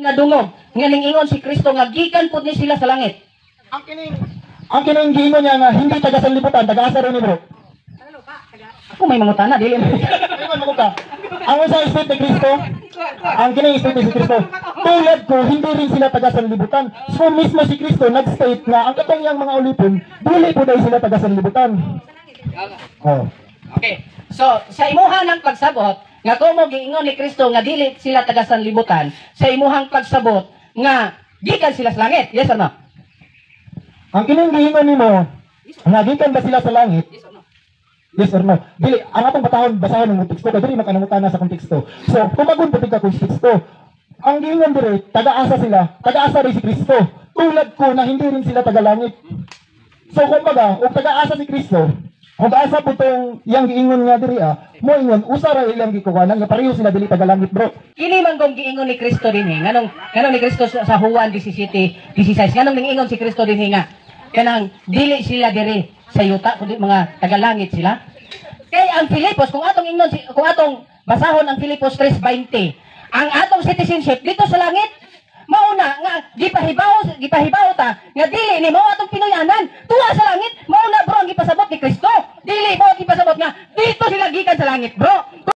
nga dungog nga ningingon si Kristo nga gikan pud ni sila sa langit. Ang kining giingon niya nga hindi taga sanlibutan, taga-asa rin ni bro. Ako may mangutana dili. Ayun mo ka. Ang sa Espiritu ni Kristo, ang kining Espiritu ni Kristo, tulad ko hindi rin sila taga sanlibutan. So mismo si Kristo nag-state nga ang katong yang mga ulipon, dili po daw sila taga sanlibutan. Oh. Okay. So sa imuha ng pagsabot nga kumo giingon ni Kristo nga dili sila taga sanlibutan, sa imuhang pagsabot nga gikan sila sa langit. Yes or no? Ang kining giingon nimo, nga gikan ba sila sa langit? Yes or no? Dili, ang atong basahon ng konteksto, kaya dili makanangutana sa konteksto. So, kumagun pati ka konteksto. Ang giingon dire, taga-asa sila, taga-asa rin si Kristo. Tulad ko na hindi rin sila taga-langit. So, kumbaga, kung taga-asa si Kristo, kung asa po itong yang giingon nga diri mo ingon, usara ilang gikukanan, nga pareho sila dili taga-langit bro. Kini man kung giingon ni Kristo dinhi, nganong ni Kristo sa Juan 17:16, nganong ningingon si Kristo dinhi nga kanang dili sila diri sa yuta kundi mga tagalangit sila. Kay ang Filipos kung atong basahon ang Filipos 3:20, ang atong citizenship dito sa langit mauna nga gipahibaw ta nga dili ni mo atong Pinoyanan tuwa sa langit mauna bro ang gipasabot ni Kristo. Dili mo gipasabot nga dito sila gikan sa langit bro.